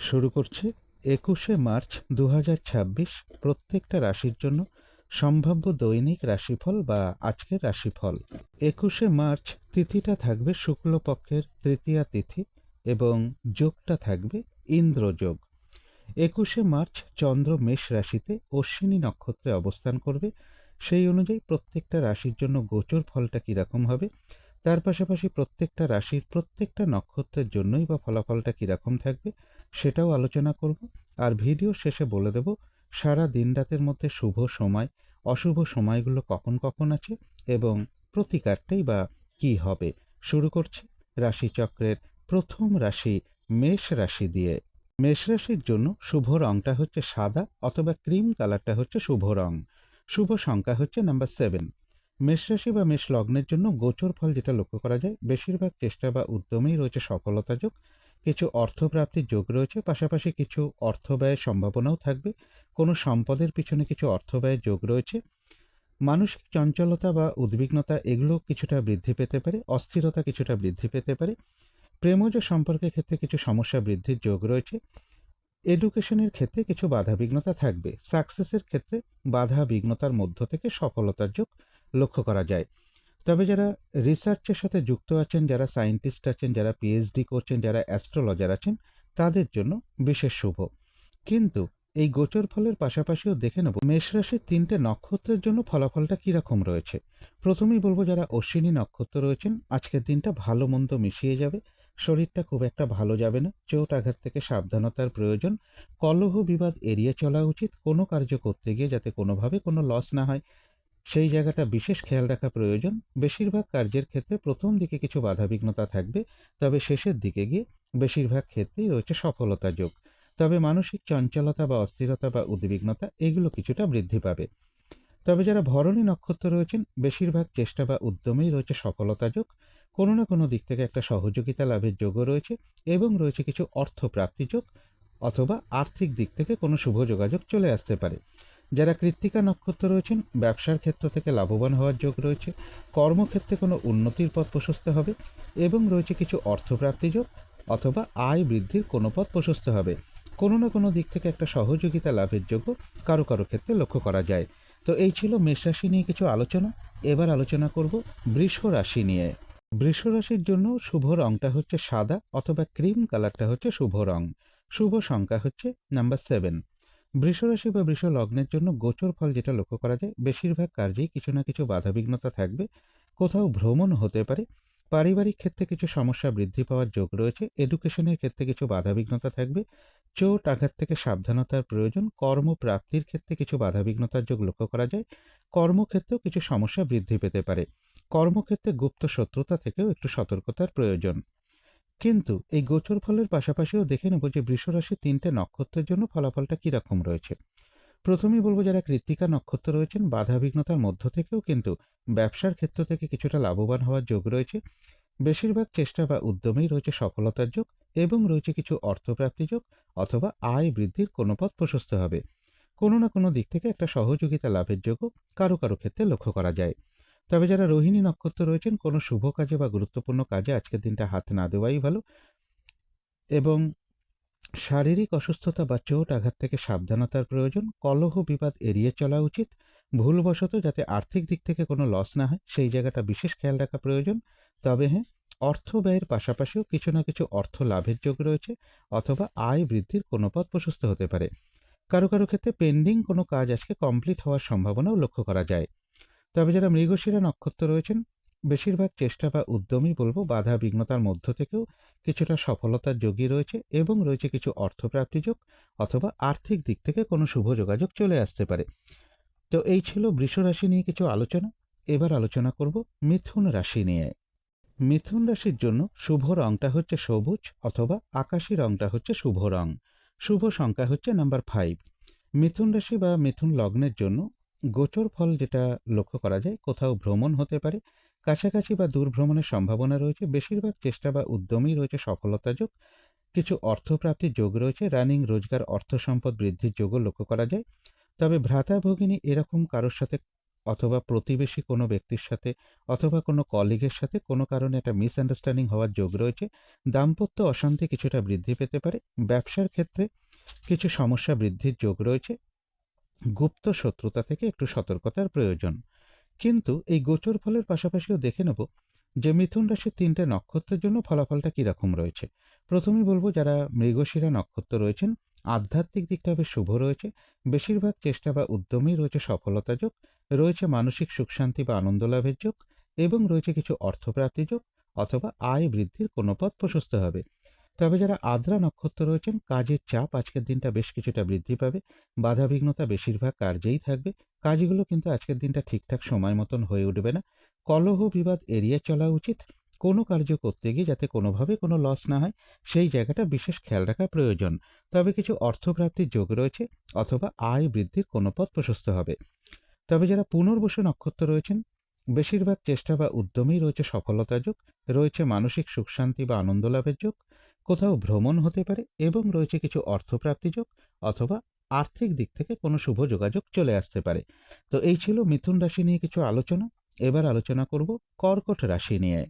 শুরু করছি ২১শে মার্চ ২০২৬ প্রত্যেকটা রাশির জন্য সম্ভাব্য দৈনিক রাশিফল বা আজকের রাশিফল। ২১শে মার্চ তিথিটা থাকবে শুক্লপক্ষের তৃতীয়া তিথি এবং যোগটা থাকবে ইন্দ্রযোগ। ২১শে মার্চ চন্দ্র মেষ রাশিতে অশ্বিনী নক্ষত্রে অবস্থান করবে। সেই অনুযায়ী প্রত্যেকটা রাশির জন্য গোচর ফলটা কীরকম হবে, তার পাশাপাশি প্রত্যেকটা রাশির প্রত্যেকটা নক্ষত্রের জন্যই বা ফলাফলটা কীরকম থাকবে সেটাও আলোচনা করব। আর ভিডিও শেষে বলে দেব সারা দিন রাতের মধ্যে শুভ সময় অশুভ সময়গুলো কখন কখন আছে এবং প্রতিকারটাই বা কী হবে। শুরু করছি রাশিচক্রের প্রথম রাশি মেষ রাশি দিয়ে। মেষ রাশির জন্য শুভ রংটা হচ্ছে সাদা অথবা ক্রিম কালারটা হচ্ছে শুভ রং। শুভ সংখ্যা হচ্ছে নাম্বার 7। মেষ রাশি বা মেষ লগ্নের জন্য গোচর ফল যেটা লক্ষ্য করা যায়, বেশিরভাগ চেষ্টা বা উদ্যমেই রয়েছে সফলতা যোগ, কিছু অর্থপ্রাপ্তির যোগ রয়েছে, পাশাপাশি কিছু অর্থ ব্যয়ের সম্ভাবনাও থাকবে। কোনো সম্পদের পিছনে কিছু অর্থ ব্যয়ের যোগ রয়েছে। মানসিক চঞ্চলতা বা উদ্বিগ্নতা এগুলো কিছুটা বৃদ্ধি পেতে পারে, অস্থিরতা কিছুটা বৃদ্ধি পেতে পারে। প্রেমজ সম্পর্কের ক্ষেত্রে কিছু সমস্যা বৃদ্ধির যোগ রয়েছে। এডুকেশনের ক্ষেত্রে কিছু বাধা বিঘ্নতা থাকবে। সাকসেসের ক্ষেত্রে বাধা বিঘ্নতার মধ্য থেকে সফলতার যোগ লক্ষ্য করা যায়। তবে যারা রিসার্চের সাথে যুক্ত আছেন, যারা সায়েন্টিস্ট আছেন, যারা পিএইচডি করছেন, যারা অ্যাস্ট্রোলজার আছেন, তাদের জন্য বিশেষ শুভ। কিন্তু এই গোচর ফলের পাশাপাশিও দেখে নেব মেষ রাশির 3টে নক্ষত্রের জন্য ফলাফলটা কীরকম রয়েছে। প্রথমেই বলবো যারা অশ্বিনী নক্ষত্র রয়েছেন, আজকের দিনটা ভালো মন্দ মিশিয়ে যাবে। শরীরটা খুব একটা ভালো যাবে না, চোট আঘাত থেকে সাবধানতার প্রয়োজন। কলহ বিবাদ এড়িয়ে চলা উচিত। কোনো কার্য করতে গিয়ে যাতে কোনোভাবে কোনো লস না হয় সেই জায়গাটা বিশেষ খেয়াল রাখা প্রয়োজন। বেশিরভাগ কার্যের ক্ষেত্রে প্রথম দিকে কিছু বাধাবিঘ্নতা থাকবে, তবে শেষের দিকে গিয়ে বেশিরভাগ ক্ষেত্রেই রয়েছে সফলতা যোগ। তবে মানসিক চঞ্চলতা বা অস্থিরতা বা উদ্বিগ্নতা এগুলো কিছুটা বৃদ্ধি পাবে। তবে যারা ভরণী নক্ষত্র রয়েছেন, বেশিরভাগ চেষ্টা বা উদ্যমেই রয়েছে সফলতা যোগ। কোনো না কোনো দিক থেকে একটা সহযোগিতা লাভের যোগও রয়েছে এবং রয়েছে কিছু অর্থ প্রাপ্তি যোগ, অথবা আর্থিক দিক থেকে কোনো শুভ যোগাযোগ চলে আসতে পারে। যারা কৃত্তিকা নক্ষত্র রয়েছেন, ব্যবসার ক্ষেত্র থেকে লাভবান হওয়ার যোগ রয়েছে। কর্মক্ষেত্রে কোনো উন্নতির পথ প্রশস্ত হবে এবং রয়েছে কিছু অর্থপ্রাপ্তি যোগ, অথবা আয় বৃদ্ধির কোনো পথ প্রশস্ত হবে। কোনো না কোনো দিক থেকে একটা সহযোগিতা লাভের যোগ্য কারো কারো ক্ষেত্রে লক্ষ্য করা যায়। তো এই ছিল মেষ রাশি নিয়ে কিছু আলোচনা। এবার আলোচনা করব বৃষ রাশি নিয়ে। বৃষ রাশির জন্য শুভ রংটা হচ্ছে সাদা অথবা ক্রিম কালারটা হচ্ছে শুভ রং। শুভ সংখ্যা হচ্ছে নাম্বার 7। বৃষরাশি বা বৃষ লগ্নের জন্য গোচর ফল যেটা লক্ষ্য করা যায়, বেশিরভাগ কার্যেই কিছু না কিছু বাধাবিঘ্নতা থাকবে। কোথাও ভ্রমণ হতে পারে। পারিবারিক ক্ষেত্রে কিছু সমস্যা বৃদ্ধি পাওয়ার যোগ রয়েছে। এডুকেশনের ক্ষেত্রে কিছু বাধাবিঘ্নতা থাকবে। চোট আঘাত থেকে সাবধানতার প্রয়োজন। কর্মপ্রাপ্তির ক্ষেত্রে কিছু বাধাবিঘ্নতার যোগ লক্ষ্য করা যায়। কর্মক্ষেত্রেও কিছু সমস্যা বৃদ্ধি পেতে পারে। কর্মক্ষেত্রে গুপ্ত শত্রুতা থেকেও একটু সতর্কতার প্রয়োজন। কিন্তু এই গোচর ফলের পাশাপাশিও দেখে নেব যে বৃষরাশির 3টে নক্ষত্রের জন্য ফলাফলটা কীরকম রয়েছে। প্রথমেই বলবো যারা কৃত্তিকা নক্ষত্র রয়েছেন, বাধাবিঘ্নতার মধ্য থেকেও কিন্তু ব্যবসার ক্ষেত্র থেকে কিছুটা লাভবান হওয়ার যোগ রয়েছে। বেশিরভাগ চেষ্টা বা উদ্যমেই রয়েছে সফলতার যোগ এবং রয়েছে কিছু অর্থপ্রাপ্তি যোগ, অথবা আয় বৃদ্ধির কোনো পথ প্রশস্ত হবে। কোনো না কোনো দিক থেকে একটা সহযোগিতা লাভের যোগও কারো কারো ক্ষেত্রে লক্ষ্য করা যায়। তবে যারা রোহিণী নক্ষত্র রয়েছেন, কোনো শুভ কাজে বা গুরুত্বপূর্ণ কাজে আজকের দিনটা হাত না দেওয়াই ভালো। এবং শারীরিক অসুস্থতা বা চোট আঘাত থেকে সাবধানতার প্রয়োজন। কলহ বিবাদ এড়িয়ে চলা উচিত। ভুলবশত যাতে আর্থিক দিক থেকে কোনো লস না হয় সেই জায়গাটা বিশেষ খেয়াল রাখা প্রয়োজন। তবে হ্যাঁ, অর্থ ব্যয়ের পাশাপাশিও কিছু না কিছু অর্থ লাভের যোগ রয়েছে, অথবা আয় বৃদ্ধির কোনো পথ প্রশস্ত হতে পারে। কারো কারো ক্ষেত্রে পেন্ডিং কোনো কাজ আজকে কমপ্লিট হওয়ার সম্ভাবনাও লক্ষ্য করা যায়। তবে যারা মৃগশিরা নক্ষত্র রয়েছেন, বেশিরভাগ চেষ্টা বা উদ্যমই বলবো বাধা বিঘ্নতার মধ্য থেকেও কিছুটা সফলতার যোগই রয়েছে এবং রয়েছে কিছু অর্থপ্রাপ্তি যোগ, অথবা আর্থিক দিক থেকে কোনো শুভ যোগাযোগ চলে আসতে পারে। তো এই ছিল বৃষ রাশি নিয়ে কিছু আলোচনা। এবার আলোচনা করব মিথুন রাশি নিয়ে। মিথুন রাশির জন্য শুভ রংটা হচ্ছে সবুজ অথবা আকাশী রংটা হচ্ছে শুভ রং। শুভ সংখ্যা হচ্ছে নাম্বার 5। মিথুন রাশি বা মিথুন লগ্নের জন্য গোচর ফল যেটা লক্ষ্য করা যায়, কোথাও ভ্রমণ হতে পারে, কাছাকাছি বা দূর ভ্রমণের সম্ভাবনা রয়েছে। বেশিরভাগ চেষ্টা বা উদ্যমেই রয়েছে সফলতা যোগ। কিছু অর্থপ্রাপ্তির যোগ রয়েছে। রানিং রোজগার অর্থ সম্পদ বৃদ্ধির যোগও লক্ষ্য করা যায়। তবে ভ্রাতা ভগিনী এরকম কারোর সাথে অথবা প্রতিবেশী কোনো ব্যক্তির সাথে অথবা কোনো কলিগের সাথে কোনো কারণে একটা মিসআন্ডারস্ট্যান্ডিং হওয়ার যোগ রয়েছে। দাম্পত্য অশান্তি কিছুটা বৃদ্ধি পেতে পারে। ব্যবসার ক্ষেত্রে কিছু সমস্যা বৃদ্ধির যোগ রয়েছে। গুপ্ত শত্রুতা থেকে একটু সতর্কতার প্রয়োজন। কিন্তু এই গোচর ফলের পাশাপাশিও দেখে নেব যে মিথুন রাশির 3টে নক্ষত্রের জন্য ফলাফলটা কীরকম রয়েছে। প্রথমেই বলবো, যারা মৃগশিরা নক্ষত্র রয়েছেন, আধ্যাত্মিক দিকটা বেশ শুভ রয়েছে। বেশিরভাগ চেষ্টা বা উদ্যমেই রয়েছে সফলতা যোগ, রয়েছে মানসিক সুখ শান্তি বা আনন্দ লাভের যোগ, এবং রয়েছে কিছু অর্থপ্রাপ্তি যোগ অথবা আয় বৃদ্ধির কোনো পথ প্রশস্ত হবে। তবে যারা আদ্রা নক্ষত্র রয়েছেন, কাজের চাপ আজকের দিনটা বেশ কিছুটা বৃদ্ধি পাবে। বাধাবিঘ্নতা বেশিরভাগ কার্যেই থাকবে। কাজগুলো কিন্তু আজকের দিনটা ঠিকঠাক সময় মতন হয়ে উঠবে না। কলহ বিবাদ এড়িয়ে চলা উচিত। কোনো কার্য করতে গিয়ে যাতে কোনোভাবে কোনো লস না হয়, সেই জায়গাটা বিশেষ খেয়াল রাখা প্রয়োজন। তবে কিছু অর্থপ্রাপ্তির যোগ রয়েছে অথবা আয় বৃদ্ধির কোনো পথ প্রশস্ত হবে। তবে যারা পুনর্বসু নক্ষত্র রয়েছেন, বেশিরভাগ চেষ্টা বা উদ্যমেই রয়েছে সফলতা যোগ, রয়েছে মানসিক সুখ শান্তি বা আনন্দ লাভের যোগ, কোথাও ভ্রমণ হতে পারে, এবং রয়েছে কিছু অর্থপ্রাপ্তি যোগ অথবা আর্থিক দিক থেকে কোনো শুভ যোগাযোগ চলে আসতে পারে। তো এই ছিল মিথুন রাশি নিয়ে কিছু আলোচনা। এবার আলোচনা করব কর্কট রাশি নিয়ে।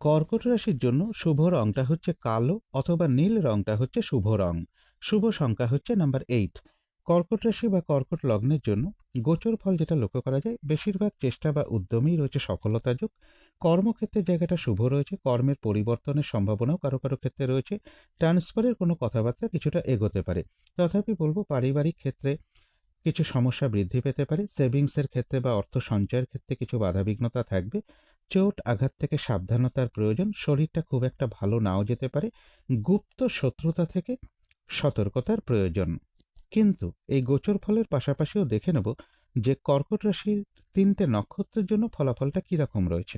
কর্কট রাশির জন্য শুভ রংটা হচ্ছে কালো অথবা নীল রংটা হচ্ছে শুভ রং। শুভ সংখ্যা হচ্ছে নাম্বার 8। কর্কট রাশি বা কর্কট লগ্নের জন্য গোচর ফল যেটা লক্ষ্য করা যায়, বেশিরভাগ চেষ্টা বা উদ্যমেই রয়েছে সফলতা যোগ। কর্মক্ষেত্রের জায়গাটা শুভ রয়েছে। কর্মের পরিবর্তনের সম্ভাবনাও কারো কারো ক্ষেত্রে রয়েছে। ট্রান্সফারের কোনো কথাবার্তা কিছুটা এগোতে পারে। তথাপি বলবো, পারিবারিক ক্ষেত্রে কিছু সমস্যা বৃদ্ধি পেতে পারে। সেভিংসের ক্ষেত্রে বা অর্থ সঞ্চয়ের ক্ষেত্রে কিছু বাধাবিঘ্নতা থাকবে। চোট আঘাত থেকে সাবধানতার প্রয়োজন। শরীরটা খুব একটা ভালো নাও যেতে পারে। গুপ্ত শত্রুতা থেকে সতর্কতার প্রয়োজন। কিন্তু এই গোচর ফলের পাশাপাশিও দেখে নেব যে কর্কট রাশির 3টে নক্ষত্রের জন্য ফলাফলটা কীরকম রয়েছে।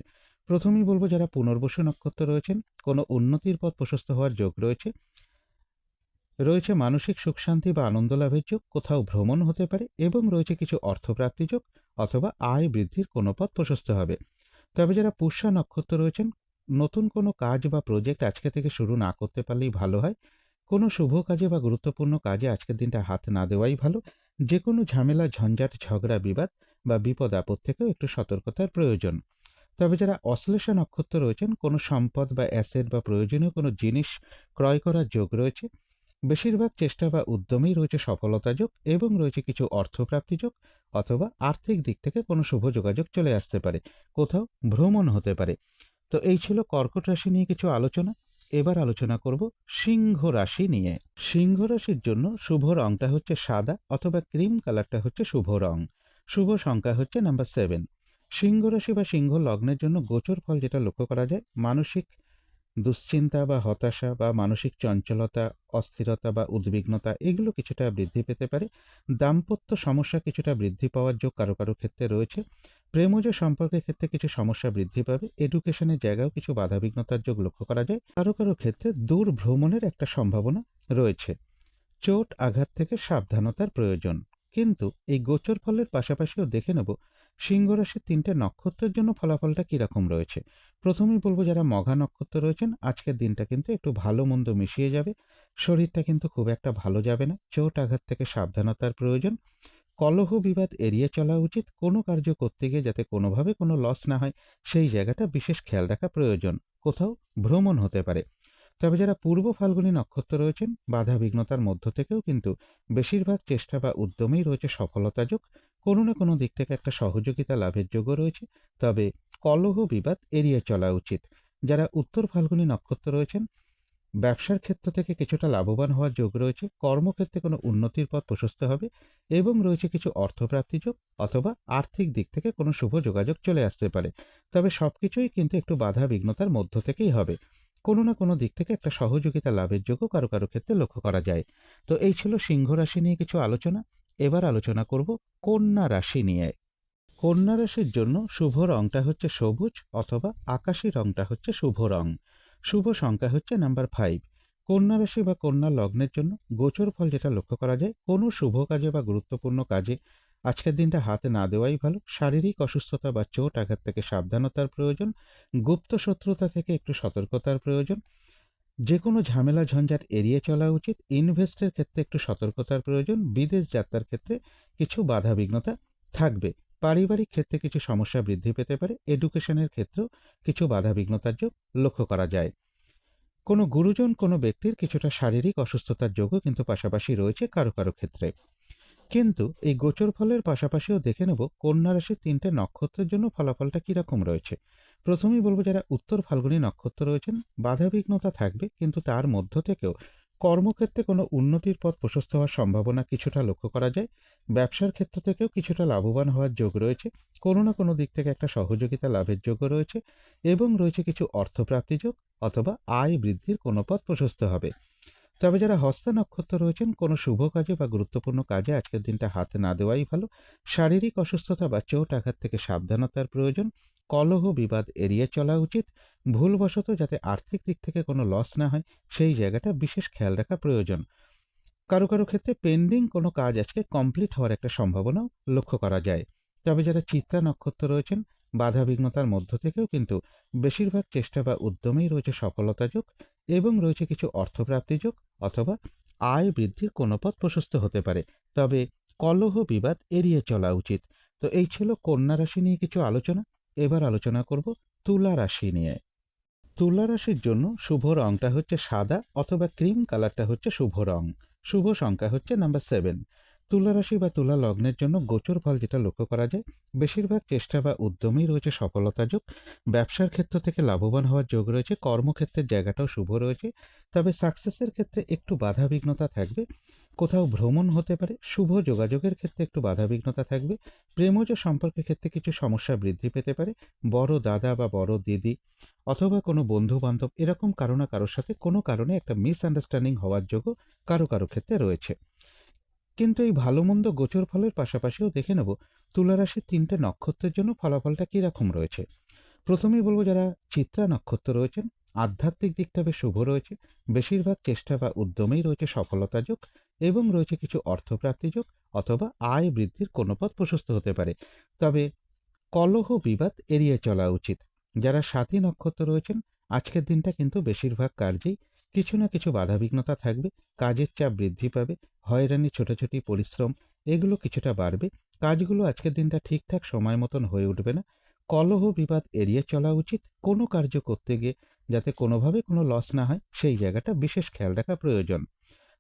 প্রথমেই বলবো, যারা পুনর্বসু নক্ষত্র রয়েছেন, কোনো উন্নতির পথ প্রশস্ত হওয়ার যোগ রয়েছে। রয়েছে মানসিক সুখ শান্তি বা আনন্দ লাভের যোগ, কোথাও ভ্রমণ হতে পারে, এবং রয়েছে কিছু অর্থপ্রাপ্তি যোগ অথবা আয় বৃদ্ধির কোনো পথ প্রশস্ত হবে। তবে যারা পুষ্যা নক্ষত্র রয়েছেন, নতুন কোনো কাজ বা প্রজেক্ট আজকে থেকে শুরু না করতে পারলেই ভালো হয়। কোনো শুভ কাজে বা গুরুত্বপূর্ণ কাজে আজকের দিনটা হাত না দেওয়াই ভালো। যে কোনো ঝামেলা, ঝঞ্ঝাট, ঝগড়া, বিবাদ বা বিপদ আপদ থেকেও একটু সতর্কতার প্রয়োজন। তবে যারা অশ্লেষা নক্ষত্র রয়েছেন, কোনো সম্পদ বা অ্যাসেট বা প্রয়োজনীয় কোনো জিনিস ক্রয় করার যোগ রয়েছে। বেশিরভাগ চেষ্টা বা উদ্যমেই রয়েছে সফলতা যোগ, এবং রয়েছে কিছু অর্থপ্রাপ্তি যোগ অথবা আর্থিক দিক থেকে কোনো শুভ যোগাযোগ চলে আসতে পারে। কোথাও ভ্রমণ হতে পারে। তো এই ছিল কর্কট রাশি নিয়ে কিছু আলোচনা। এবার আলোচনা করব সিংহ রাশি নিয়ে। সিংহ রাশির জন্য শুভ রংটা হচ্ছে সাদা অথবা ক্রিম কালারটা হচ্ছে শুভ রং। শুভ সংখ্যা হচ্ছে নাম্বার 7। সিংহ রাশি বা সিংহ লগ্নের জন্য গোচর ফল যেটা লক্ষ্য করা যায়, মানসিক দুশ্চিন্তা বা হতাশা বা মানসিক চঞ্চলতা, অস্থিরতা বা উদ্বিগ্নতা, এগুলো কিছুটা বৃদ্ধি পেতে পারে। দাম্পত্য সমস্যা কিছুটা বৃদ্ধি পাওয়ার যোগ কারো কারো ক্ষেত্রে রয়েছে। প্রেমজ সম্পর্কের ক্ষেত্রে কিছু সমস্যা বৃদ্ধি পাবে। এডুকেশনের জায়গাও কিছু বাধাবিঘ্নতার যোগ লক্ষ্য করা যায়। কারো কারো ক্ষেত্রে দূর ভ্রমণের একটা সম্ভাবনা রয়েছে। চোট আঘাত থেকে সাবধানতার প্রয়োজন। কিন্তু এই গোচর ফলের পাশাপাশিও দেখে নেব সিংহ রাশির 3টে নক্ষত্রের জন্য ফলাফলটা কিরকম রয়েছে। প্রথমেই বলবো, যারা মঘা নক্ষত্র রয়েছেন, আজকের দিনটা কিন্তু একটু ভালো মন্দ মিশিয়ে যাবে। শরীরটা কিন্তু খুব একটা ভালো যাবে না। চোট আঘাত থেকে সাবধানতার প্রয়োজন। কলহ বিবাদ এড়িয়ে চলা উচিত। কোনো কার্য করতে গিয়ে যাতে কোনোভাবে কোনো লস না হয়, সেই জায়গাটা বিশেষ খেয়াল রাখা প্রয়োজন। কোথাও ভ্রমণ হতে পারে। তবে যারা পূর্ব ফাল্গুনী নক্ষত্র রয়েছেন, বাধা বিঘ্নতার মধ্য থেকেও কিন্তু বেশিরভাগ চেষ্টা বা উদ্যমেই রয়েছে সফলতা যোগ। কোনো না কোনো দিক থেকে একটা সহযোগিতা লাভের যোগও রয়েছে। তবে কলহ বিবাদ এড়িয়ে চলা উচিত। যারা উত্তর ফাল্গুনী নক্ষত্র রয়েছেন, ব্যবসার ক্ষেত্র থেকে কিছুটা লাভবান হওয়ার যোগ রয়েছে। কর্মক্ষেত্রে কোনো উন্নতির পথ প্রশস্ত হবে, এবং রয়েছে কিছু অর্থপ্রাপ্তি যোগ অথবা আর্থিক দিক থেকে কোনো শুভ যোগাযোগ চলে আসতে পারে। তবে সবকিছুই কিন্তু একটু বাধা বিঘ্নতার মধ্য থেকেই হবে। কোনো না কোনো দিক থেকে একটা সহযোগিতা লাভের যোগও কারো কারো ক্ষেত্রে লক্ষ্য করা যায়। তো এই ছিল সিংহ রাশি নিয়ে কিছু আলোচনা। এবার আলোচনা করব কন্যা রাশি নিয়ে। কন্যা রাশির জন্য শুভ রংটা হচ্ছে সবুজ অথবা আকাশী রংটা হচ্ছে শুভ রং। শুভ সংখ্যা হচ্ছে নাম্বার 5। কন্যা রাশি বা কন্যা লগ্নের জন্য গোচর ফল যেটা লক্ষ্য করা যায়, কোনো শুভ কাজে বা গুরুত্বপূর্ণ কাজে আজকের দিনটা হাতে না দেওয়াই ভালো। শারীরিক অসুস্থতা বা চোট আঘাত থেকে সাবধানতার প্রয়োজন। গুপ্ত শত্রুতা থেকে একটু সতর্কতার প্রয়োজন। যে কোনো ঝামেলা ঝঞ্ঝাট এড়িয়ে চলা উচিত। ইনভেস্টের ক্ষেত্রে একটু সতর্কতার প্রয়োজন। বিদেশ যাত্রার ক্ষেত্রে কিছু বাধা বিঘ্নতা থাকবে। পারিবারিক ক্ষেত্রে কিছু সমস্যা বৃদ্ধি পেতে পারে। এডুকেশনের ক্ষেত্রেও কিছু বাধাবিঘ্নতার যোগ লক্ষ্য করা যায়। কোনো গুরুজন কোনো ব্যক্তির কিছুটা শারীরিক অসুস্থতার যোগও কিন্তু পাশাপাশি রয়েছে কারো কারো ক্ষেত্রে। কিন্তু এই গোচর ফলের পাশাপাশিও দেখে নেব কন্যা রাশির ৩টে নক্ষত্রের জন্য ফলাফলটা কিরকম রয়েছে। প্রথমেই বলবো, যারা উত্তর ফাল্গুনী নক্ষত্র রয়েছেন, বাধাবিঘ্নতা থাকবে, কিন্তু তার মধ্য থেকেও কর্মক্ষেত্রে কোনো উন্নতির পথ প্রশস্ত হওয়ার সম্ভাবনা কিছুটা লক্ষ্য করা যায়। ব্যবসার ক্ষেত্র থেকেও কিছুটা লাভবান হওয়ার যোগ রয়েছে। কোনো না কোনো দিক থেকে একটা সহযোগিতা লাভের যোগও রয়েছে, এবং রয়েছে কিছু অর্থপ্রাপ্তি যোগ অথবা আয় বৃদ্ধির কোনো পথ প্রশস্ত হবে। তবে যারা হস্তা নক্ষত্র রয়েছেন, কোনো শুভ কাজে বা গুরুত্বপূর্ণ কাজে আজকের দিনটা হাতে না দেওয়াই ভালো। শারীরিক অসুস্থতা বা চোট আঘাত থেকে সাবধানতার প্রয়োজন। কলহ বিবাদ এড়িয়ে চলা উচিত। ভুলবশত যাতে আর্থিক দিক থেকে কোনো লস না হয়, সেই জায়গাটা বিশেষ খেয়াল রাখা প্রয়োজন। কারো কারো ক্ষেত্রে পেন্ডিং কোনো কাজ আজকে কমপ্লিট হওয়ার একটা সম্ভাবনাও লক্ষ্য করা যায়। তবে যারা চিত্রা নক্ষত্র রয়েছেন, বাধাবিঘ্নতার মধ্য থেকেও কিন্তু বেশিরভাগ চেষ্টা বা উদ্যমেই রয়েছে সফলতা যোগ, এবং রয়েছে কিছু অর্থপ্রাপ্তি যোগ অথবা আয় বৃদ্ধির কোনো পথ প্রশস্ত হতে পারে। তবে কলহ বিবাদ এড়িয়ে চলা উচিত। তো এই ছিল কন্যা রাশি নিয়ে কিছু আলোচনা। এবার আলোচনা করব তুলা রাশি নিয়ে। তুলা রাশির জন্য শুভ রংটা হচ্ছে সাদা অথবা ক্রিম কালারটা হচ্ছে শুভ রং। শুভ সংখ্যা হচ্ছে নাম্বার 7। তুলা রাশি বা তুলা লগ্নের জন্য গোচর ফল যেটা লক্ষ্য করা যায়, বেশিরভাগ চেষ্টা বা উদ্যমেই রয়েছে সফলতা যোগ। ব্যবসার ক্ষেত্র থেকে লাভবান হওয়ার যোগ রয়েছে। কর্মক্ষেত্রের জায়গাটাও শুভ রয়েছে। তবে সাকসেসের ক্ষেত্রে একটু বাধাবিঘ্নতা থাকবে। কোথাও ভ্রমণ হতে পারে। শুভ যোগাযোগের ক্ষেত্রে একটু বাধাবিঘ্নতা থাকবে। প্রেমজ সম্পর্কের ক্ষেত্রে কিছু সমস্যা বৃদ্ধি পেতে পারে। বড় দাদা বা বড় দিদি অথবা কোনো বন্ধু বান্ধব, এরকম কারো না কারোর সাথে কোনো কারণে একটা মিসআন্ডারস্ট্যান্ডিং হওয়ার যোগও কারো কারো ক্ষেত্রে রয়েছে। কিন্তু এই ভালো মন্দ গোচর ফলের পাশাপাশিও দেখে নেব তুলা রাশির 3টে নক্ষত্রের জন্য ফলাফলটা কিরকম রয়েছে। প্রথমেই বলবো, যারা চিত্রা নক্ষত্র রয়েছেন, আধ্যাত্মিক দিকটা বেশ শুভ রয়েছে। বেশিরভাগ চেষ্টা বা উদ্যমেই রয়েছে সফলতা যোগ, এবং রয়েছে কিছু অর্থপ্রাপ্তি যোগ অথবা আয় বৃদ্ধির কোনো পথ প্রশস্ত হতে পারে। তবে কলহ বিবাদ এড়িয়ে চলা উচিত। যারা সাথী নক্ষত্র রয়েছেন, আজকের দিনটা কিন্তু বেশিরভাগ কার্যেই কিছু না কিছু বাধাবিঘ্নতা থাকবে। কাজের চাপ বৃদ্ধি পাবে। হয়রানি, ছোটাছুটি, পরিশ্রম এগুলো কিছুটা বাড়বে। কাজগুলো আজকের দিনটা ঠিকঠাক সময় মতন হয়ে উঠবে না। কলহ বিবাদ এড়িয়ে চলা উচিত। কোনো কার্য করতে গিয়ে যাতে কোনোভাবে কোনো লস না হয়, সেই জায়গাটা বিশেষ খেয়াল রাখা প্রয়োজন।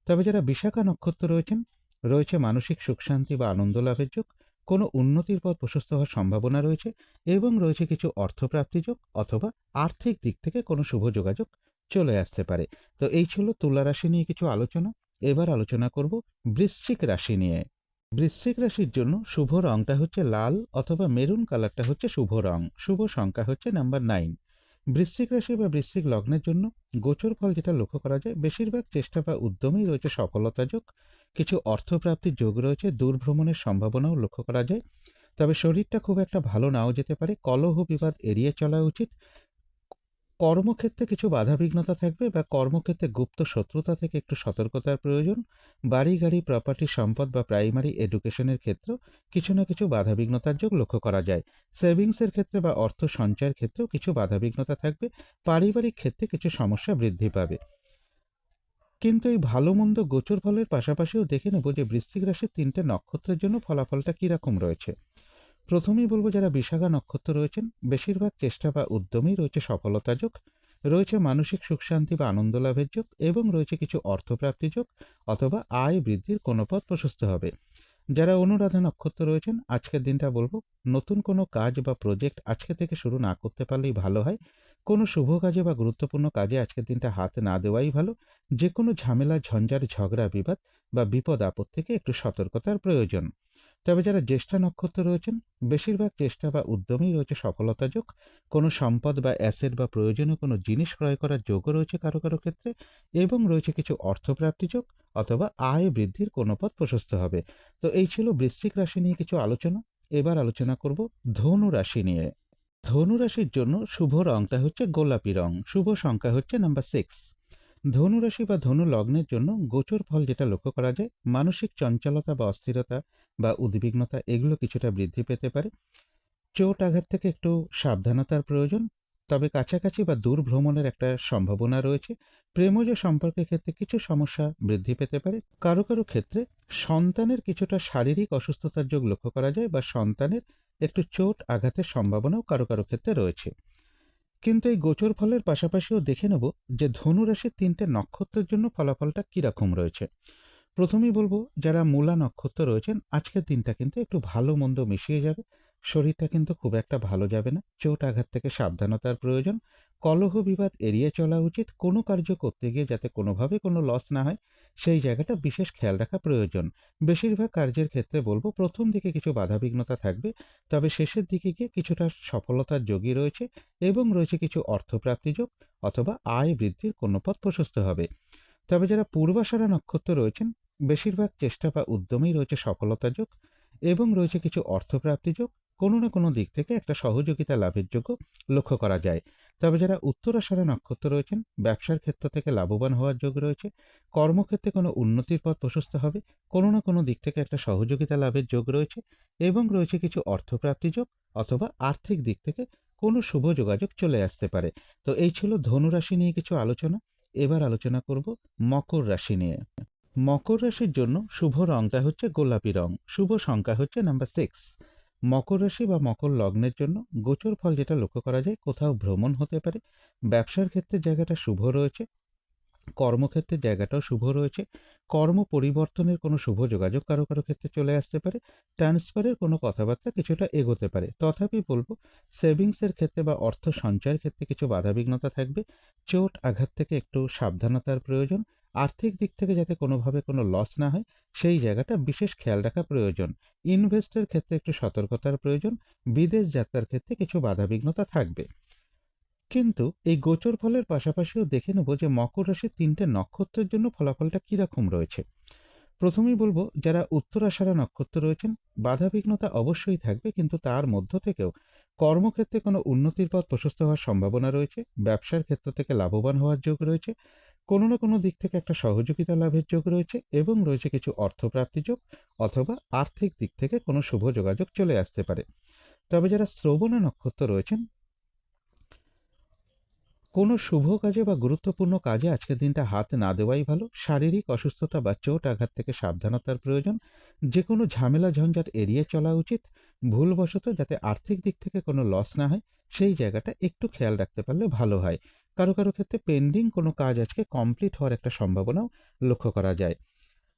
তবে যারা বিশাখা নক্ষত্র রয়েছেন, রয়েছে মানসিক সুখ শান্তি বা আনন্দ লাভের যোগ। কোনো উন্নতির পথ প্রশস্ত হওয়ার সম্ভাবনা রয়েছে, এবং রয়েছে কিছু অর্থপ্রাপ্তি যোগ অথবা আর্থিক দিক থেকে কোনো শুভ যোগাযোগ চলে আসতে পারে। তো এই ছিল তুলা রাশি নিয়ে কিছু আলোচনা। এবার আলোচনা করব বৃশ্চিক রাশি নিয়ে। বৃশ্চিক রাশির জন্য শুভ রংটা হচ্ছে লাল অথবা মেরুন কালারটা হচ্ছে শুভ রং। শুভ সংখ্যা হচ্ছে নাম্বার 9। বৃশ্চিক রাশি বা বৃশ্চিক লগ্নের জন্য গোচর ফল যেটা লক্ষ্য করা যায়, বেশিরভাগ চেষ্টা বা উদ্যমেই রয়েছে সফলতা যোগ। কিছু অর্থপ্রাপ্তির যোগ রয়েছে। দূর ভ্রমণের সম্ভাবনাও লক্ষ্য করা যায়। তবে শরীরটা খুব একটা ভালো নাও যেতে পারে। কলহ বিবাদ এড়িয়ে চলা উচিত। কর্মক্ষেত্রে কিছু বাধাবিঘ্নতা থাকবে, বা কর্মক্ষেত্রে গুপ্ত শত্রুতা থেকে একটু সতর্কতার প্রয়োজন। বাড়ি গাড়ি প্রপার্টি সম্পদ বা প্রাইমারি এডুকেশনের ক্ষেত্রেও কিছু না কিছু বাধাবিঘ্নতার যোগ লক্ষ্য করা যায়। সেভিংসের ক্ষেত্রে বা অর্থ সঞ্চয়ের ক্ষেত্রেও কিছু বাধাবিঘ্নতা থাকবে। পারিবারিক ক্ষেত্রে কিছু সমস্যা বৃদ্ধি পাবে। কিন্তু এই ভালো মন্দ গোচর ফলের পাশাপাশিও দেখে নেব যে বৃশ্চিক রাশির 3টে নক্ষত্রের জন্য ফলাফলটা কিরকম রয়েছে। প্রথমেই বলবো, যারা বিশাখা নক্ষত্র রয়েছেন, বেশিরভাগ চেষ্টা বা উদ্যমেই রয়েছে সফলতা যোগ। রয়েছে মানসিক সুখ শান্তি বা আনন্দ লাভের যোগ, এবং রয়েছে কিছু অর্থপ্রাপ্তি যোগ অথবা আয় বৃদ্ধির কোনো পথ প্রশস্ত হবে। যারা অনুরাধা নক্ষত্র রয়েছেন, আজকের দিনটা বলবো নতুন কোনো কাজ বা প্রজেক্ট আজকে থেকে শুরু না করতে পারলেই ভালো হয়। কোনো শুভ কাজে বা গুরুত্বপূর্ণ কাজে আজকের দিনটা হাত না দেওয়াই ভালো। যে কোনো ঝামেলা, ঝঞ্ঝাট, ঝগড়া, বিবাদ বা বিপদ আপদ থেকে একটু সতর্কতার প্রয়োজন। তবে যারা জ্যেষ্ঠা নক্ষত্র রয়েছেন, বেশিরভাগ চেষ্টা বা উদ্যমেই রয়েছে সফলতা যোগ। কোনো সম্পদ বা অ্যাসেট বা প্রয়োজনীয় কোনো জিনিস ক্রয় করার যোগও রয়েছে কারো কারো ক্ষেত্রে, এবং রয়েছে কিছু অর্থপ্রাপ্তি যোগ অথবা আয় বৃদ্ধির কোনো পথ প্রশস্ত হবে। তো এই ছিল বৃশ্চিক রাশি নিয়ে কিছু আলোচনা। এবার আলোচনা করব ধনু রাশি নিয়ে। ধনু রাশির জন্য শুভ রংটা হচ্ছে গোলাপি রং। শুভ সংখ্যা হচ্ছে নাম্বার 6। ধনু রাশি বা ধনু লগ্নের জন্য গোচর ফল যেটা লক্ষ্য করা যায়, মানসিক চঞ্চলতা বা অস্থিরতা বা উদ্বিগ্নতা এগুলো কিছুটা বৃদ্ধি পেতে পারে। চোট আঘাত থেকে একটু সাবধানতার প্রয়োজন। তবে কাছাকাছি বা দূর ভ্রমণের একটা সম্ভাবনা রয়েছে। প্রেমজ সম্পর্কের ক্ষেত্রে কিছু সমস্যা বৃদ্ধি পেতে পারে। কারো কারো ক্ষেত্রে সন্তানের কিছুটা শারীরিক অসুস্থতার যোগ লক্ষ্য করা যায়, বা সন্তানের একটু চোট আঘাতের সম্ভাবনাও কারো কারো ক্ষেত্রে রয়েছে। কিন্তু এই গোচর ফলের পাশাপাশিও দেখে নেব যে ধনু রাশির ৩টে নক্ষত্রের জন্য ফলাফলটা কীরকম রয়েছে। প্রথমেই বলবো, যারা মূলা নক্ষত্র রয়েছেন আজকের দিনটা কিন্তু একটু ভালো মন্দ মিশিয়ে যাবে। শরীরটা কিন্তু খুব একটা ভালো যাবে না, চোট আঘাত থেকে সাবধানতার প্রয়োজন। কলহ বিবাদ এড়িয়ে চলা উচিত, কোনো কার্য করতে গিয়ে যাতে কোনোভাবে কোনো লস না হয় সেই জায়গাটা বিশেষ খেয়াল রাখা প্রয়োজন। বেশিরভাগ কার্যের ক্ষেত্রে বলবো প্রথম দিকে কিছু বাধাবিঘ্নতা থাকবে, তবে শেষের দিকে গিয়ে কিছুটা সফলতার যোগই রয়েছে এবং রয়েছে কিছু অর্থপ্রাপ্তি যোগ অথবা আয় বৃদ্ধির কোনো পথ প্রশস্ত হবে। তবে যারা পূর্বাষাঢ়া নক্ষত্র রয়েছেন বেশিরভাগ চেষ্টা বা উদ্যমেই রয়েছে সফলতা যোগ এবং রয়েছে কিছু অর্থপ্রাপ্তি যোগ, কোনো না কোনো দিক থেকে একটা সহযোগিতা লাভের যোগ্য লক্ষ্য করা যায়। তবে যারা উত্তরাষাঢ়া নক্ষত্র রয়েছেন ব্যবসার ক্ষেত্র থেকে লাভবান হওয়ার যোগ রয়েছে, কর্মক্ষেত্রে কোনো উন্নতির পথ প্রশস্ত হবে, কোনো না কোনো দিক থেকে একটা সহযোগিতা লাভের যোগ রয়েছে এবং রয়েছে কিছু অর্থপ্রাপ্তি যোগ অথবা আর্থিক দিক থেকে কোনো শুভ যোগাযোগ চলে আসতে পারে। তো এই ছিল ধনু রাশি নিয়ে কিছু আলোচনা। এবার আলোচনা করব মকর রাশি নিয়ে। মকর রাশির জন্য শুভ রংটা হচ্ছে গোলাপি রং, শুভ সংখ্যা হচ্ছে নাম্বার 6। মকর রাশি বা মকর লগ্নের জন্য গোচর ফল যেটা লক্ষ্য করা যায়, কোথাও ভ্রমণ হতে পারে, ব্যবসার ক্ষেত্রে জায়গাটা শুভ রয়েছে, কর্মক্ষেত্রের জায়গাটাও শুভ রয়েছে, কর্ম পরিবর্তনের কোনো শুভ যোগাযোগ কারো কারো ক্ষেত্রে চলে আসতে পারে, ট্রান্সফারের কোনো কথাবার্তা কিছুটা এগোতে পারে। তথাপি বলবো সেভিংসের ক্ষেত্রে বা অর্থ সঞ্চয়ের ক্ষেত্রে কিছু বাধাবিঘ্নতা থাকবে, চোট আঘাত থেকে একটু সাবধানতার প্রয়োজন, আর্থিক দিক থেকে যাতে কোনোভাবে কোনো লস না হয় সেই জায়গাটা বিশেষ খেয়াল রাখা প্রয়োজন, ইনভেস্টের ক্ষেত্রে একটু সতর্কতার প্রয়োজন, বিদেশ যাত্রার ক্ষেত্রে কিছু বাধাবিঘ্নতা থাকবে। কিন্তু এই গোচর ফলের পাশাপাশিও দেখে নেব যে মকর রাশির ৩টে নক্ষত্রের জন্য ফলাফলটা কীরকম রয়েছে। প্রথমেই বলবো, যারা উত্তরাষাঢ়া নক্ষত্র রয়েছেন বাধাবিঘ্নতা অবশ্যই থাকবে, কিন্তু তার মধ্য থেকেও কর্মক্ষেত্রে কোনো উন্নতির পথ প্রশস্ত হওয়ার সম্ভাবনা রয়েছে, ব্যবসার ক্ষেত্র থেকে লাভবান হওয়ার যোগ রয়েছে, কোনো না কোনো দিক থেকে একটা সহযোগিতা লাভের যোগ রয়েছে এবং রয়েছে কিছু অর্থপ্রাপ্তি যোগ অথবা আর্থিক দিক থেকে কোনো শুভ যোগাযোগ চলে আসতে পারে। তবে যারা শ্রবণা নক্ষত্র রয়েছেন কোনো শুভ কাজে বা গুরুত্বপূর্ণ কাজে আজকের দিনটা হাত না দেওয়াই ভালো। শারীরিক অসুস্থতা বা চোট আঘাত থেকে সাবধানতার প্রয়োজন, যে কোনো ঝামেলা ঝঞ্ঝাট এড়িয়ে চলা উচিত, ভুলবশত যাতে আর্থিক দিক থেকে কোনো লস না হয় সেই জায়গাটা একটু খেয়াল রাখতে পারলে ভালো হয়। কারো কারো ক্ষেত্রে পেন্ডিং কোনো কাজ আজকে কমপ্লিট হওয়ার একটা সম্ভাবনাও লক্ষ্য করা যায়।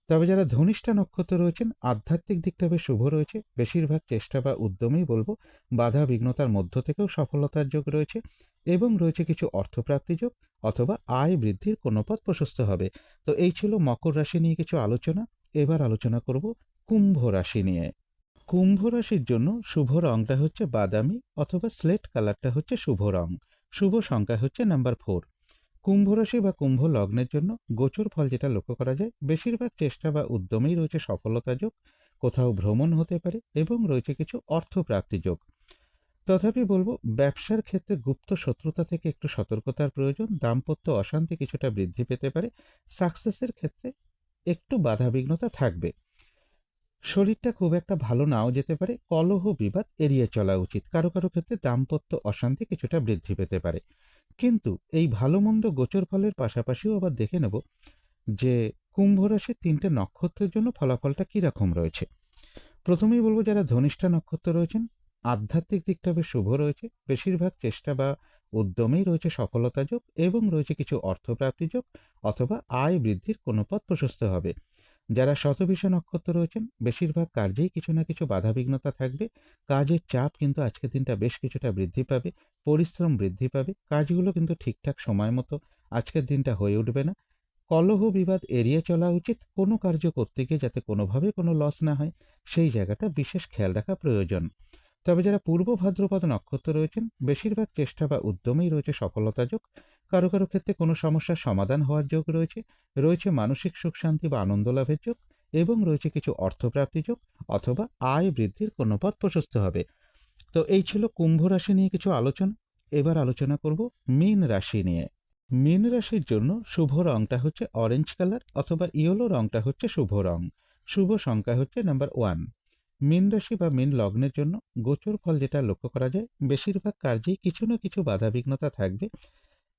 তবে যারা ধনিষ্ঠা নক্ষত্র রয়েছেন আধ্যাত্মিক দিকটা বেশ শুভ রয়েছে, বেশিরভাগ চেষ্টা বা উদ্যমেই বলবো বাধা বিঘ্নতার মধ্য থেকেও সফলতার যোগ রয়েছে এবং রয়েছে কিছু অর্থপ্রাপ্তি যোগ অথবা আয় বৃদ্ধির কোনো পথ প্রশস্ত হবে। তো এই ছিল মকর রাশি নিয়ে কিছু আলোচনা। এবার আলোচনা করব কুম্ভ রাশি নিয়ে। কুম্ভ রাশির জন্য শুভ রংটা হচ্ছে বাদামি অথবা স্লেট কালারটা হচ্ছে শুভ রং, শুভ সংখ্যা হচ্ছে নাম্বার 4। কুম্ভ রাশি বা কুম্ভ লগ্নের জন্য গোচর ফল যেটা লক্ষ্য করা যায়, বেশিরভাগ চেষ্টা বা উদ্যমেই রয়েছে সফলতা যোগ, কোথাও ভ্রমণ হতে পারে এবং রয়েছে কিছু অর্থপ্রাপ্তি যোগ। তথাপি বলবো ব্যবসার ক্ষেত্রে গুপ্ত শত্রুতা থেকে একটু সতর্কতার প্রয়োজন, দাম্পত্য অশান্তি কিছুটা বৃদ্ধি পেতে পারে, সাকসেসের ক্ষেত্রে একটু বাধাবিঘ্নতা থাকবে, শরীরটা খুব একটা ভালো নাও যেতে পারে, কলহ বিবাদ এড়িয়ে চলা উচিত, কারো কারো ক্ষেত্রে দাম্পত্য অশান্তি কিছুটা বৃদ্ধি পেতে পারে। কিন্তু এই ভালো মন্দ গোচর ফলের পাশাপাশিও আবার দেখে নেব যে কুম্ভ রাশির ৩টে নক্ষত্রের জন্য ফলাফলটা কীরকম রয়েছে। প্রথমেই বলবো, যারা ধনিষ্ঠা নক্ষত্র রয়েছেন আধ্যাত্মিক দিকটা বেশ শুভ রয়েছে, বেশিরভাগ চেষ্টা বা উদ্যমেই রয়েছে সফলতা যোগ এবং রয়েছে কিছু অর্থপ্রাপ্তি যোগ অথবা আয় বৃদ্ধির কোনো পথ প্রশস্ত হবে। যারা শতভিষা নক্ষত্র রয়েছেন বেশিরভাগ কার্যেই কিছু না কিছু বাধাবিঘ্নতা থাকবে, কাজের চাপ কিন্তু আজকের দিনটা বেশ কিছুটা বৃদ্ধি পাবে, পরিশ্রম বৃদ্ধি পাবে, কাজগুলো কিন্তু ঠিকঠাক সময় মতো আজকের দিনটা হয়ে উঠবে না, কলহ বিবাদ এড়িয়ে চলা উচিত, কোনো কার্য করতে গিয়ে যাতে কোনোভাবে কোনো লস না হয় সেই জায়গাটা বিশেষ খেয়াল রাখা প্রয়োজন। তবে যারা পূর্ব ভাদ্রপদ নক্ষত্র রয়েছেন বেশিরভাগ চেষ্টা বা উদ্যমেই রয়েছে সফলতা যোগ, কারো কারো ক্ষেত্রে কোনো সমস্যার সমাধান হওয়ার যোগ রয়েছে, রয়েছে মানসিক সুখ শান্তি বা আনন্দ লাভের যোগ এবং রয়েছে কিছু অর্থপ্রাপ্তি যোগ অথবা আয় বৃদ্ধির কোনো পথ প্রশস্ত হবে। তো এই ছিল কুম্ভ রাশি নিয়ে কিছু আলোচনা। এবার আলোচনা করব মীন রাশি নিয়ে। মীন রাশির জন্য শুভ রংটা হচ্ছে অরেঞ্জ কালার অথবা ইয়েলো রংটা হচ্ছে শুভ রং, শুভ সংখ্যা হচ্ছে নাম্বার 1। মীন রাশি বা মীন লগ্নের জন্য গোচর ফল যেটা লক্ষ্য করা যায়, বেশিরভাগ কার্যেই কিছু না কিছু বাধাবিঘ্নতা থাকবে,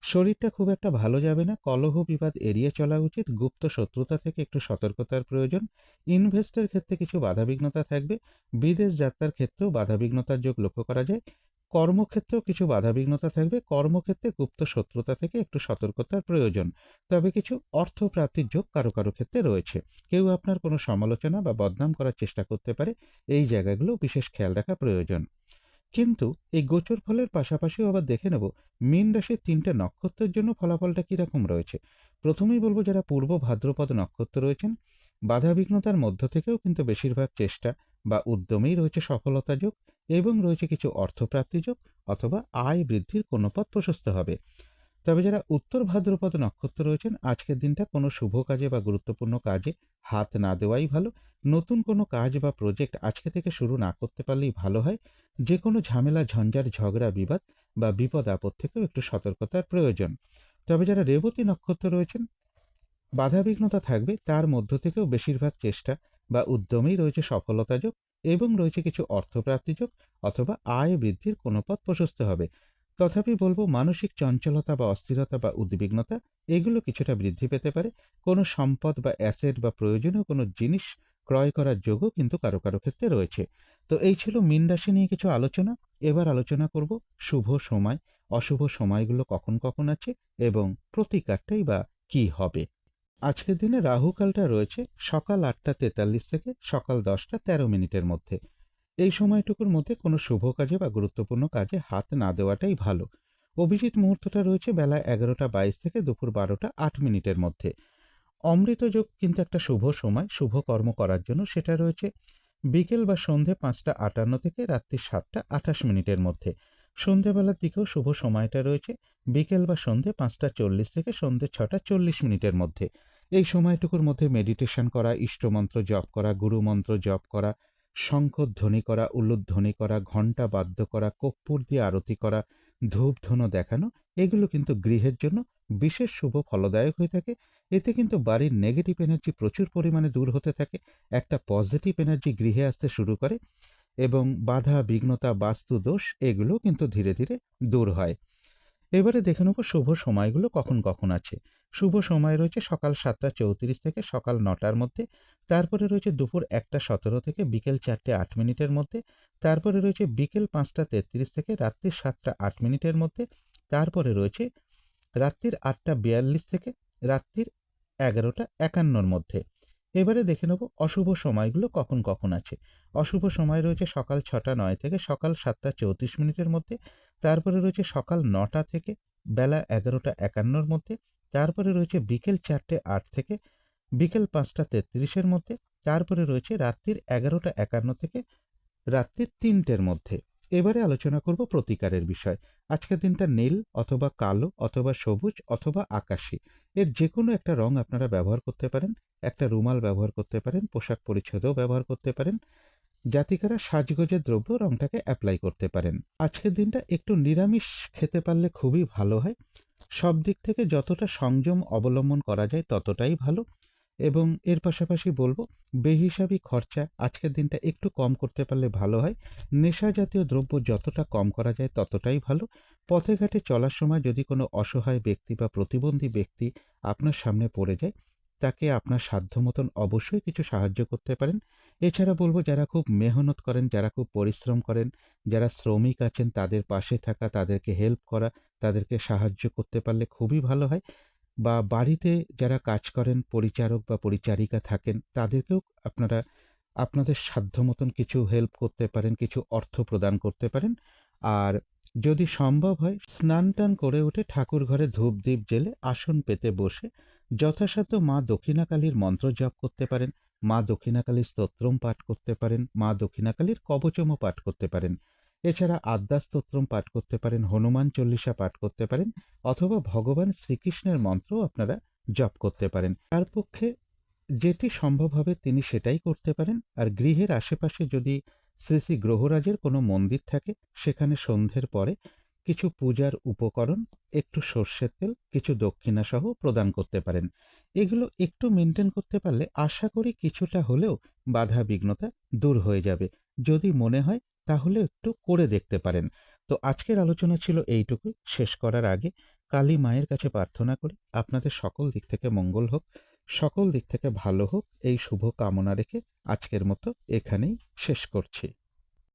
শরীরটা খুব একটা ভালো যাবে না, কলহ বিবাদ এড়িয়ে চলা উচিত, গুপ্ত শত্রুতা থেকে একটু সতর্কতার প্রয়োজন। ইনভেস্টের ক্ষেত্রে কিছু বাধাবিঘ্নতা থাকবে, বিদেশ যাত্রার ক্ষেত্রেও বাধাবিঘ্নতার যোগ লক্ষ্য করা যায়। কর্মক্ষেত্রেও কিছু বাধাবিঘ্নতা থাকবে, কর্মক্ষেত্রে গুপ্ত শত্রুতা থেকে একটু সতর্কতার প্রয়োজন। তবে কিছু অর্থপ্রাপ্তির যোগ কারো কারো ক্ষেত্রে রয়েছে। কেউ আপনার কোনো সমালোচনা বা বদনাম করার চেষ্টা করতে পারে, এই জায়গাগুলো বিশেষ খেয়াল রাখা প্রয়োজন। কিন্তু এই গোচর ফলের পাশাপাশিও আবার দেখে নেব মীন রাশির ৩টে নক্ষত্রের জন্য ফলাফলটা কিরকম রয়েছে। প্রথমেই বলবো, যারা পূর্ব ভাদ্রপদ নক্ষত্র রয়েছেন, বাধাবিঘ্নতার মধ্য থেকেও কিন্তু বেশিরভাগ চেষ্টা বা উদ্যমেই রয়েছে সফলতা যোগ, এবং রয়েছে কিছু অর্থপ্রাপ্তি যোগ অথবা আয় বৃদ্ধির কোনো পথ প্রশস্ত হবে। তবে যারা উত্তর ভাদ্রপদ নক্ষত্র রয়েছেন, আজকের দিনটা কোনো শুভ কাজে বা গুরুত্বপূর্ণ কাজে হাত না দেওয়াই ভালো। নতুন কোনো কাজ বা প্রজেক্ট আজকে থেকে শুরু না করতে পারলেই ভালো হয়। যে কোনো ঝামেলা, ঝঞ্ঝাট, ঝগড়া, বিবাদ বা বিপদ আপদ থেকেও একটু সতর্কতার প্রয়োজন। তবে যারা রেবতী নক্ষত্র রয়েছেন, বাধাবিঘ্নতা থাকবে, তার মধ্য থেকেও বেশিরভাগ চেষ্টা বা উদ্যমেই রয়েছে সফলতা যোগ, এবং রয়েছে কিছু অর্থপ্রাপ্তি যোগ অথবা আয় বৃদ্ধির কোনো পথ প্রশস্ত হবে। তথাপি বলবো, মানসিক চঞ্চলতা বা অস্থিরতা বা উদ্বিগ্নতা এগুলো কিছুটা বৃদ্ধি পেতে পারে। কোনো সম্পদ বা অ্যাসেট বা প্রয়োজনীয় কোনো জিনিস ক্রয় করার যোগও কিন্তু কারো কারো ক্ষেত্রে রয়েছে। তো এই ছিল মীন রাশি নিয়ে কিছু আলোচনা। এবার আলোচনা করব শুভ সময়, অশুভ সময়গুলো কখন কখন আছে এবং প্রতিকারটাই বা কি হবে। আজকের দিনে রাহুকালটা রয়েছে সকাল ৮টা ৪৩ থেকে সকাল ১০টা ১৩ মিনিটের মধ্যে। এই সময়টুকুর মধ্যে কোনো শুভ কাজে বা গুরুত্বপূর্ণ কাজে হাত না দেওয়াটাই ভালো। অভিজিৎ মুহূর্তটা রয়েছে বেলা ১১টা ২২ থেকে দুপুর ১২টা ৮ মিনিটের মধ্যে। অমৃত যোগ কিন্তু একটা শুভ সময় শুভ কর্ম করার জন্য, সেটা রয়েছে বিকেল বা সন্ধে ৫টা ৫৮ থেকে রাত্রি ৭টা ২৮ মিনিটের মধ্যে। সন্ধেবেলার দিকেও শুভ সময়টা রয়েছে বিকেল বা সন্ধে ৫টা ৪০ থেকে সন্ধে ৬টা ৪০ মিনিটের মধ্যে। এই সময়টুকুর মধ্যে মেডিটেশন করা, ইষ্টমন্ত্র জপ করা, গুরুমন্ত্র জপ করা, শঙ্খধ্বনি করা, উলুধ্বনি করা, ঘণ্টা বাদ্য করা, কর্পূর দিয়ে আরতি করা, ধূপধুনো দেখানো, এগুলো কিন্তু গৃহের জন্য বিশেষ শুভ ফলদায়ক হয়ে থাকে। এতে কিন্তু বাড়ির নেগেটিভ এনার্জি প্রচুর পরিমাণে দূর হতে থাকে, একটা পজিটিভ এনার্জি গৃহে আসতে শুরু করে, এবং বাধা বিঘ্নতা, বাস্তু দোষ এগুলো কিন্তু ধীরে ধীরে দূর হয়। এবারে দেখে নেব শুভ সময়গুলো কখন কখন আছে। শুভ সময় রয়েছে সকাল ৭টা ৩৪ থেকে সকাল ৯টার মধ্যে, তারপরে রয়েছে দুপুর ১টা ১৭ থেকে বিকেল ৪টে ৮ মিনিটের মধ্যে, তারপরে রয়েছে বিকেল ৫টা ৩৩ থেকে রাত্রি ৭টা ৮ মিনিটের মধ্যে, তারপরে রয়েছে রাত্রির ৮টা ৪২ থেকে রাত্রির ১১টা ৫১-র মধ্যে। এবারে দেখে নেব অশুভ সময়গুলো কখন কখন আছে। অশুভ সময় রয়েছে সকাল ৬টা ৯ থেকে সকাল ৭টা ৩৪ মিনিটের মধ্যে, তারপরে রয়েছে সকাল ৯টা থেকে বেলা ১১টা ৫১-র মধ্যে, তারপরে রয়েছে বিকেল ৪টে ৮ থেকে বিকেল ৫টা ৩৩-এর মধ্যে, তারপরে রয়েছে রাত্রির ১১টা ৫১ থেকে রাত্রি ৩টের মধ্যে। এবারে আলোচনা করব প্রতিকারের বিষয়। আজকের দিনটা নীল অথবা কালো অথবা সবুজ অথবা আকাশী, এর যে কোনো একটা রং আপনারা ব্যবহার করতে পারেন। একটা রুমাল ব্যবহার করতে পারেন, পোশাক পরিচ্ছদেও ব্যবহার করতে পারেন। জাতিকারা সাজগোজের দ্রব্য রংটাকে অ্যাপ্লাই করতে পারেন। আজকের দিনটা একটু নিরামিষ খেতে পারলে খুবই ভালো হয়। সব দিক থেকে যতটা সংযম অবলম্বন করা যায় ততটাই ভালো। এবং এর পাশাপাশি বলবো, বেহিসাবি খরচা আজকের দিনটা একটু কম করতে পারলে ভালো হয়। নেশা জাতীয় দ্রব্য যতটা কম করা যায় ততটাই ভালো। পথে ঘাটে চলার সময় যদি কোনো অসহায় ব্যক্তি বা প্রতিবন্ধী ব্যক্তি আপনার সামনে পড়ে যায়, তাকে আপনার সাধ্য মতন অবশ্যই কিছু সাহায্য করতে পারেন। এছাড়া বলবো, যারা খুব মেহনত করেন, যারা খুব পরিশ্রম করেন, যারা শ্রমিক আছেন, তাদের পাশে থাকা, তাদেরকে হেল্প করা, তাদেরকে সাহায্য করতে পারলে খুবই ভালো হয়। বা বাড়িতে যারা কাজ করেন, পরিচারক বা পরিচারিকা থাকেন, তাদেরকেও আপনারা আপনাদের সাধ্য মতন কিছু হেল্প করতে পারেন, কিছু অর্থ প্রদান করতে পারেন। আর যদি সম্ভব হয়, স্নান টান করে উঠে ঠাকুর ঘরে ধূপ দ্বীপ জেলে আসন পেতে বসে যথাসাধ্য মা দক্ষিণাকালীর মন্ত্র জপ করতে পারেন, মা দক্ষিণাকালীর স্তোত্রম পাঠ করতে পারেন, মা দক্ষিণাকালীর কবচমও পাঠ করতে পারেন। এছাড়া আদ্যা স্তোত্রম পাঠ করতে পারেন, হনুমান চল্লিশা পাঠ করতে পারেন, অথবা ভগবান শ্রীকৃষ্ণের মন্ত্রও আপনারা জপ করতে পারেন। তার পক্ষে যেটি সম্ভব হবে তিনি সেটাই করতে পারেন। আর গৃহের আশেপাশে যদি শ্রী শ্রী গ্রহরাজের কোনো মন্দির থাকে, সেখানে সন্ধ্যের পরে কিছু পূজার উপকরণ, একটু সর্ষের তেল, কিছু দক্ষিণা সহ প্রদান করতে পারেন। এগুলো একটু মেনটেন করতে পারলে আশা করি কিছুটা হলেও বাধা বিঘ্নতা দূর হয়ে যাবে। যদি মনে হয় তাহলে একটু করে দেখতে পারেন। তো আজকের আলোচনা ছিল এইটুকুই। শেষ করার আগে কালী মায়ের কাছে প্রার্থনা করি আপনাদের সকল দিক থেকে মঙ্গল হোক, সকল দিক থেকে ভালো হোক, এই শুভ কামনা রেখে আজকের মতো এখানেই শেষ করছি।